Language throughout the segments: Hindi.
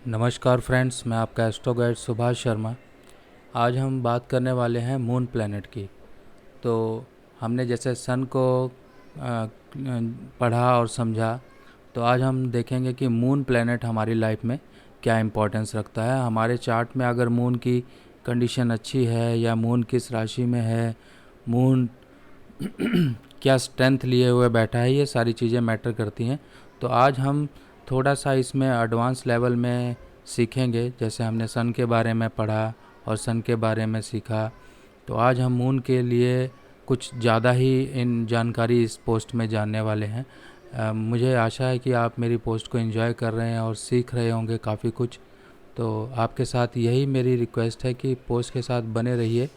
नमस्कार फ्रेंड्स, मैं आपका एस्ट्रो गाइड सुभाष शर्मा। आज हम बात करने वाले हैं मून प्लैनेट की। तो हमने जैसे सन को पढ़ा और समझा, तो आज हम देखेंगे कि मून प्लैनेट हमारी लाइफ में क्या इम्पोर्टेंस रखता है। हमारे चार्ट में अगर मून की कंडीशन अच्छी है या मून किस राशि में है, मून क्या स्ट्रेंथ लिए हुए बैठा है, ये सारी चीज़ें मैटर करती हैं। तो आज हम थोड़ा सा इसमें एडवांस लेवल में सीखेंगे। जैसे हमने सन के बारे में पढ़ा और सन के बारे में सीखा, तो आज हम मून के लिए कुछ ज़्यादा ही इन जानकारी इस पोस्ट में जानने वाले हैं। मुझे आशा है कि आप मेरी पोस्ट को एंजॉय कर रहे हैं और सीख रहे होंगे काफ़ी कुछ। तो आपके साथ यही मेरी रिक्वेस्ट है कि पोस्ट के साथ बने रहिए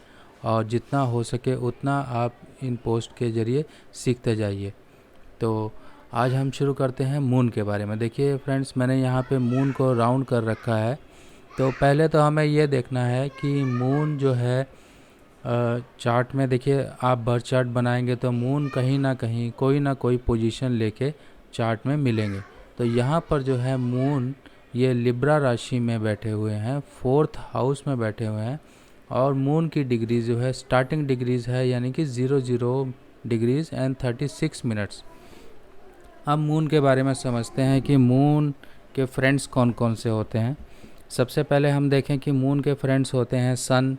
और जितना हो सके उतना आप इन पोस्ट के ज़रिए सीखते जाइए। तो आज हम शुरू करते हैं मून के बारे में। देखिए फ्रेंड्स, मैंने यहाँ पे मून को राउंड कर रखा है। तो पहले तो हमें ये देखना है कि मून जो है चार्ट में, देखिए आप बर्थ चार्ट बनाएंगे तो मून कहीं ना कहीं कोई ना कोई पोजीशन लेके चार्ट में मिलेंगे। तो यहाँ पर जो है मून ये लिब्रा राशि में बैठे हुए हैं, 4th हाउस में बैठे हुए हैं। और मून की डिग्री जो है स्टार्टिंग डिग्रीज़ है, यानी कि 00 डिग्रीज़ एंड 36 मिनट्स। अब मून के बारे में समझते हैं कि मून के फ्रेंड्स कौन कौन से होते हैं। सबसे पहले हम देखें कि मून के फ्रेंड्स होते हैं सन,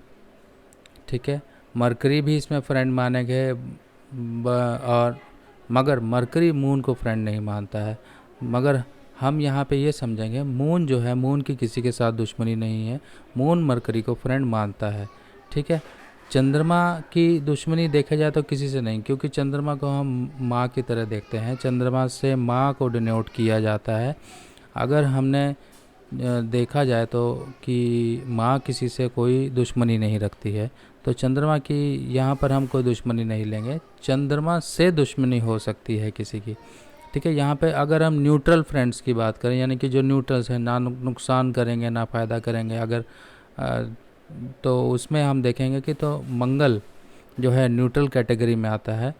ठीक है। मरकरी भी इसमें फ्रेंड माने गए, और मगर मरकरी मून को फ्रेंड नहीं मानता है। मगर हम यहाँ पे ये समझेंगे, मून जो है, मून की किसी के साथ दुश्मनी नहीं है, मून मरकरी को फ्रेंड मानता है, ठीक है। चंद्रमा की दुश्मनी देखा जाए तो किसी से नहीं, क्योंकि चंद्रमा को हम माँ की तरह देखते हैं। चंद्रमा से माँ को डिनोट किया जाता है। अगर हमने देखा जाए तो कि माँ किसी से कोई दुश्मनी नहीं रखती है, तो चंद्रमा की यहाँ पर हम कोई दुश्मनी नहीं लेंगे। चंद्रमा से दुश्मनी हो सकती है किसी की, ठीक है। यहाँ पे अगर हम न्यूट्रल फ्रेंड्स की बात करें, यानी कि जो न्यूट्रल्स हैं, ना नुकसान करेंगे ना फ़ायदा करेंगे, अगर तो उसमें हम देखेंगे कि तो मंगल जो है न्यूट्रल कैटेगरी में आता है,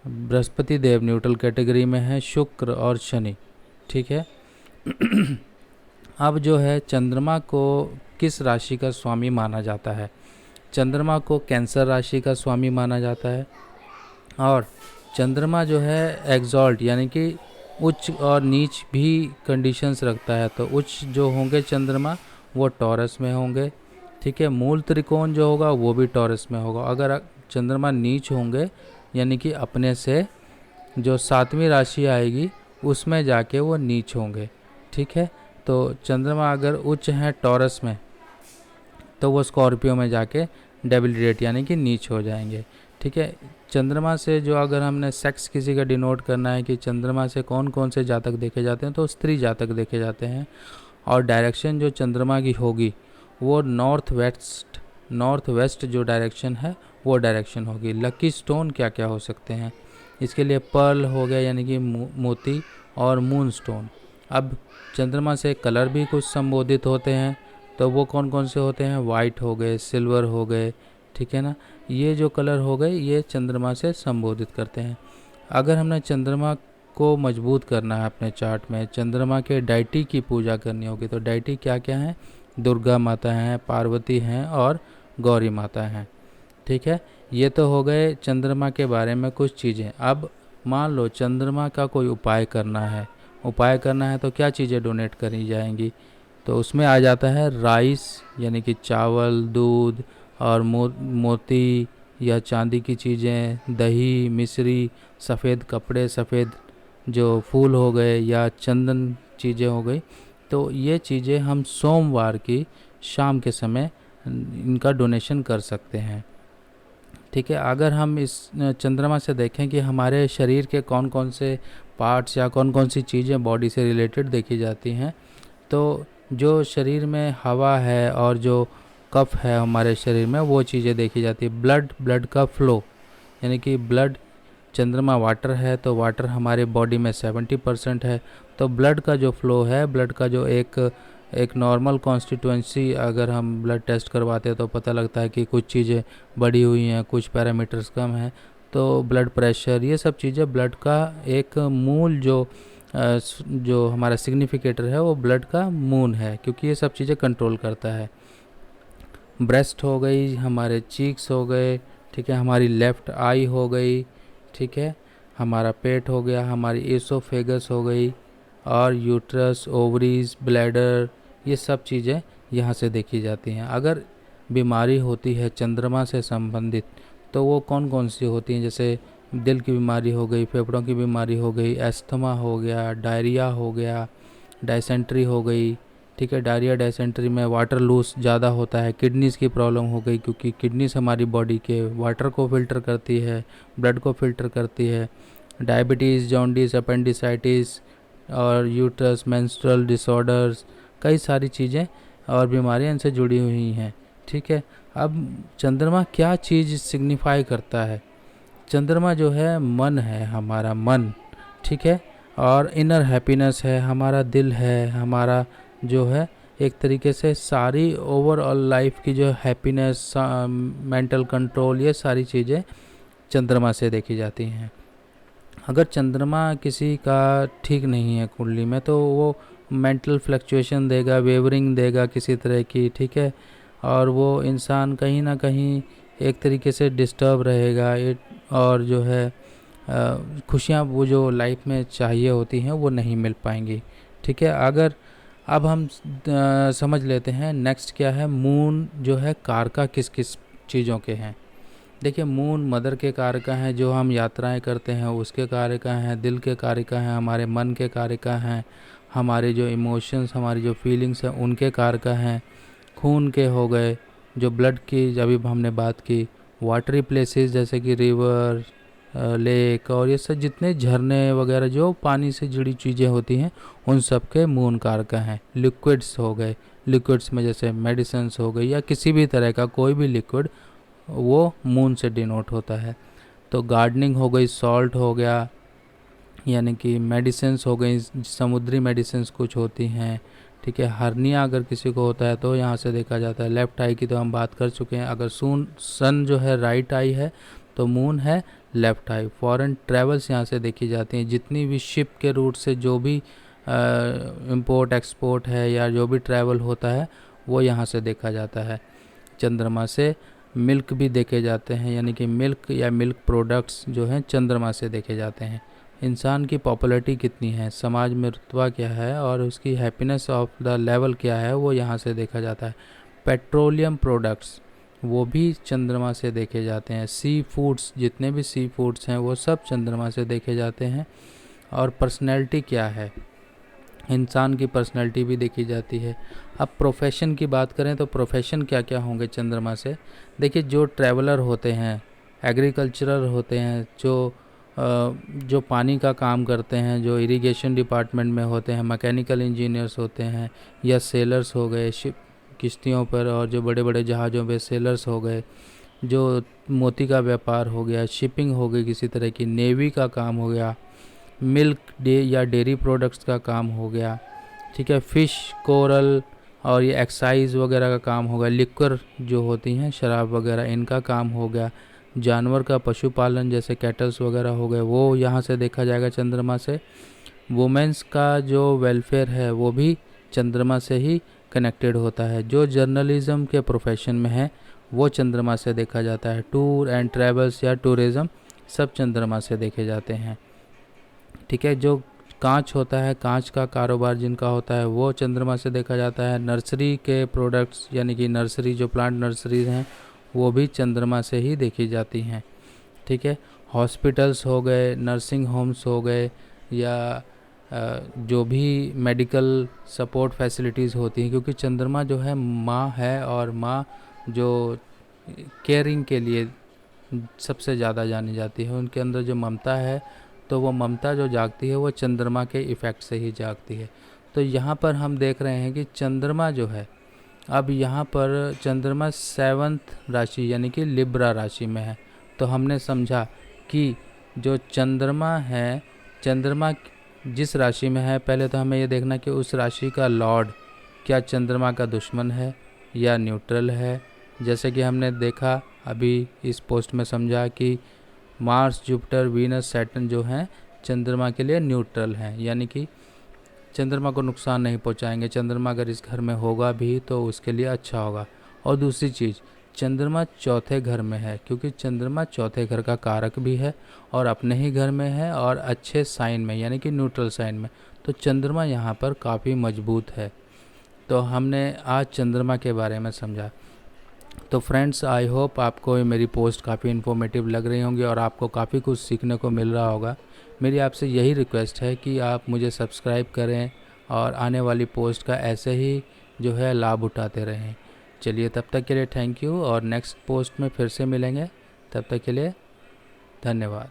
बृहस्पति देव न्यूट्रल कैटेगरी में है, शुक्र और शनि, ठीक है। अब जो है चंद्रमा को किस राशि का स्वामी माना जाता है? चंद्रमा को कैंसर राशि का स्वामी माना जाता है। और चंद्रमा जो है एग्जॉल्ट, यानी कि उच्च और नीच भी कंडीशंस रखता है। तो उच्च जो होंगे चंद्रमा वो टॉरस में होंगे, ठीक है। मूल त्रिकोण जो होगा वो भी टॉरस में होगा। अगर चंद्रमा नीच होंगे, यानी कि अपने से जो 7वीं राशि आएगी उसमें जाके वो नीच होंगे, ठीक है। तो चंद्रमा अगर उच्च हैं टॉरस में, तो वो स्कॉर्पियो में जाके डेबिल रेट यानी कि नीच हो जाएंगे, ठीक है। चंद्रमा से जो अगर हमने सेक्स किसी का डिनोट करना है कि चंद्रमा से कौन कौन से जातक देखे जाते हैं, तो स्त्री जातक देखे जाते हैं। और डायरेक्शन जो चंद्रमा की होगी वो नॉर्थ वेस्ट जो डायरेक्शन है वो डायरेक्शन होगी। लकी स्टोन क्या क्या हो सकते हैं इसके लिए? पर्ल हो गया, यानी कि मोती, और मून स्टोन। अब चंद्रमा से कलर भी कुछ संबोधित होते हैं, तो वो कौन कौन से होते हैं? वाइट हो गए, सिल्वर हो गए, ठीक है ना। ये जो कलर हो गए ये चंद्रमा से संबोधित करते हैं। अगर हमने चंद्रमा को मजबूत करना है अपने चार्ट में, चंद्रमा के डाइटी की पूजा करनी होगी, तो डाइटी क्या क्या है? दुर्गा माता हैं, पार्वती हैं और गौरी माता हैं, ठीक है। ये तो हो गए चंद्रमा के बारे में कुछ चीज़ें। अब मान लो चंद्रमा का कोई उपाय करना है, तो क्या चीज़ें डोनेट करी जाएंगी? तो उसमें आ जाता है राइस, यानी कि चावल, दूध और मोती या चांदी की चीज़ें, दही, मिश्री, सफ़ेद कपड़े, सफ़ेद जो फूल हो गए या चंदन चीज़ें हो गई। तो ये चीज़ें हम सोमवार की शाम के समय इनका डोनेशन कर सकते हैं, ठीक है। अगर हम इस चंद्रमा से देखें कि हमारे शरीर के कौन कौन से पार्ट्स या कौन कौन सी चीज़ें बॉडी से रिलेटेड देखी जाती हैं, तो जो शरीर में हवा है और जो कफ है हमारे शरीर में, वो चीज़ें देखी जाती है। ब्लड का फ्लो, यानी कि ब्लड, चंद्रमा वाटर है तो वाटर हमारे बॉडी में 70% है। तो ब्लड का जो फ्लो है, ब्लड का जो एक नॉर्मल कॉन्स्टिट्यूएंसी, अगर हम ब्लड टेस्ट करवाते हैं तो पता लगता है कि कुछ चीज़ें बढ़ी हुई हैं, कुछ पैरामीटर्स कम हैं। तो ब्लड प्रेशर, ये सब चीज़ें ब्लड का एक मूल जो जो हमारा सिग्निफिकेटर है वो ब्लड का मून है, क्योंकि ये सब चीज़ें कंट्रोल करता है। ब्रेस्ट हो गई, हमारे चीक्स हो गए, ठीक है, हमारी लेफ़्ट आई हो गई, ठीक है, हमारा पेट हो गया, हमारी एसोफेगस हो गई, और यूट्रस, ओवरीज, ब्लैडर, ये सब चीज़ें यहाँ से देखी जाती हैं। अगर बीमारी होती है चंद्रमा से संबंधित तो वो कौन कौन सी होती हैं, जैसे दिल की बीमारी हो गई, फेफड़ों की बीमारी हो गई, एस्थमा हो गया, डायरिया हो गया, डायसेंट्री हो गई, ठीक है, डायरिया डायसेंट्री में वाटर लूज ज़्यादा होता है, किडनीज़ की प्रॉब्लम हो गई, क्योंकि किडनीज हमारी बॉडी के वाटर को फिल्टर करती है, ब्लड को फिल्टर करती है, डायबिटीज़, जॉन्डिस, अपेंडिसाइटिस, और यूट्रस, मेंस्ट्रुअल डिसऑर्डर्स, कई सारी चीज़ें और बीमारियां इनसे जुड़ी हुई हैं, ठीक है। अब चंद्रमा क्या चीज़ सिग्निफाई करता है? चंद्रमा जो है मन है, हमारा मन, ठीक है, और इनर हैप्पीनेस है, हमारा दिल है, हमारा जो है एक तरीके से सारी ओवरऑल लाइफ की जो हैप्पीनेस, मेंटल कंट्रोल, ये सारी चीज़ें चंद्रमा से देखी जाती हैं। अगर चंद्रमा किसी का ठीक नहीं है कुंडली में तो वो मेंटल फ्लक्चुएशन देगा, वेवरिंग देगा किसी तरह की, ठीक है, और वो इंसान कहीं ना कहीं एक तरीके से डिस्टर्ब रहेगा, और जो है खुशियाँ वो जो लाइफ में चाहिए होती हैं वो नहीं मिल पाएंगी, ठीक है। अगर अब हम समझ लेते हैं नेक्स्ट क्या है, मून जो है कारका किस किस चीज़ों के हैं। देखिए, मून मदर के कारका हैं, जो हम यात्राएं करते हैं उसके कारका हैं, दिल के कारका हैं, हमारे मन के कारका हैं, हमारे जो इमोशंस, हमारी जो फीलिंग्स हैं उनके कारका हैं, खून के हो गए, जो ब्लड की अभी हमने बात की, वाटरी प्लेसेस जैसे कि रिवर, लेक, और ये सब जितने झरने वगैरह जो पानी से जुड़ी चीज़ें होती हैं उन सब के मून कारका हैं। लिक्विड्स हो गए, लिक्विड्स में जैसे मेडिसिन्स हो गई या किसी भी तरह का कोई भी लिक्विड, वो मून से डिनोट होता है। तो गार्डनिंग हो गई, सॉल्ट हो गया, यानी कि मेडिसिन्स हो गई, समुद्री मेडिसिन्स कुछ होती हैं, ठीक है। हर्निया अगर किसी को होता है तो यहाँ से देखा जाता है। लेफ़्ट आई की तो हम बात कर चुके हैं। अगर सन जो है राइट आई है तो मून है लेफ़्ट आई। फॉरेन ट्रैवल्स यहाँ से देखी जाती हैं, जितनी भी शिप के रूट से जो भी इंपोर्ट एक्सपोर्ट है या जो भी ट्रैवल होता है वो यहाँ से देखा जाता है। चंद्रमा से मिल्क भी देखे जाते हैं, यानी कि मिल्क या मिल्क प्रोडक्ट्स जो हैं चंद्रमा से देखे जाते हैं। इंसान की पॉपुलैरिटी कितनी है, समाज में रुतबा क्या है और उसकी हैप्पीनेस ऑफ द लेवल क्या है, वो यहाँ से देखा जाता है। पेट्रोलियम प्रोडक्ट्स वो भी चंद्रमा से देखे जाते हैं। सी फूड्स, जितने भी सी फूड्स हैं वो सब चंद्रमा से देखे जाते हैं। और पर्सनैलिटी क्या है, इंसान की पर्सनैलिटी भी देखी जाती है। अब प्रोफेशन की बात करें तो प्रोफेशन क्या क्या होंगे चंद्रमा से। देखिए, जो ट्रैवलर होते हैं, एग्रीकल्चरल होते हैं, जो पानी का काम करते हैं, जो इरिगेशन डिपार्टमेंट में होते हैं, मैकेनिकल इंजीनियर्स होते हैं, या सेलर्स हो गए शिप किश्तियों पर, और जो बड़े बड़े जहाज़ों पे सेलर्स हो गए, जो मोती का व्यापार हो गया, शिपिंग हो गई किसी तरह की, नेवी का काम हो गया, मिल्क या डेयरी प्रोडक्ट्स का काम हो गया, ठीक है, फ़िश, कोरल, और ये एक्साइज वगैरह का काम हो गया, लिक्वर जो होती हैं शराब वगैरह, इनका काम हो गया, जानवर का पशुपालन जैसे कैटल्स वगैरह हो गए वो यहाँ से देखा जाएगा चंद्रमा से। वुमेंस का जो वेलफेयर है वो भी चंद्रमा से ही कनेक्टेड होता है। जो जर्नलिज़म के प्रोफेशन में है वो चंद्रमा से देखा जाता है। टूर एंड ट्रैवल्स या टूरिज़म सब चंद्रमा से देखे जाते हैं, ठीक है। जो कांच होता है, कांच का कारोबार जिनका होता है वो चंद्रमा से देखा जाता है। नर्सरी के प्रोडक्ट्स, यानी कि नर्सरी जो प्लांट नर्सरीज हैं वो भी चंद्रमा से ही देखी जाती हैं, ठीक है। हॉस्पिटल्स हो गए, नर्सिंग होम्स हो गए, या जो भी मेडिकल सपोर्ट फैसिलिटीज़ होती हैं, क्योंकि चंद्रमा जो है माँ है, और माँ जो केयरिंग के लिए सबसे ज़्यादा जानी जाती है। उनके अंदर जो ममता है, तो वो ममता जो जागती है वो चंद्रमा के इफ़ेक्ट से ही जागती है। तो यहाँ पर हम देख रहे हैं कि चंद्रमा जो है, अब यहाँ पर चंद्रमा 7th राशि यानी कि लिब्रा राशि में है। तो हमने समझा कि जो चंद्रमा है, चंद्रमा जिस राशि में है, पहले तो हमें ये देखना कि उस राशि का लॉर्ड क्या चंद्रमा का दुश्मन है या न्यूट्रल है। जैसे कि हमने देखा अभी इस पोस्ट में समझा कि मार्स, जुपिटर, वीनस, सैटर्न जो हैं चंद्रमा के लिए न्यूट्रल हैं, यानी कि चंद्रमा को नुकसान नहीं पहुंचाएंगे। चंद्रमा अगर इस घर में होगा भी तो उसके लिए अच्छा होगा। और दूसरी चीज़, चंद्रमा चौथे घर में है, क्योंकि चंद्रमा चौथे घर का कारक भी है और अपने ही घर में है और अच्छे साइन में, यानी कि न्यूट्रल साइन में। तो चंद्रमा यहाँ पर काफ़ी मजबूत है। तो हमने आज चंद्रमा के बारे में समझा। तो फ्रेंड्स, आई होप आपको मेरी पोस्ट काफ़ी इन्फॉर्मेटिव लग रही होंगी और आपको काफ़ी कुछ सीखने को मिल रहा होगा। मेरी आपसे यही रिक्वेस्ट है कि आप मुझे सब्सक्राइब करें और आने वाली पोस्ट का ऐसे ही जो है लाभ उठाते रहें। चलिए, तब तक के लिए थैंक यू, और नेक्स्ट पोस्ट में फिर से मिलेंगे। तब तक के लिए धन्यवाद।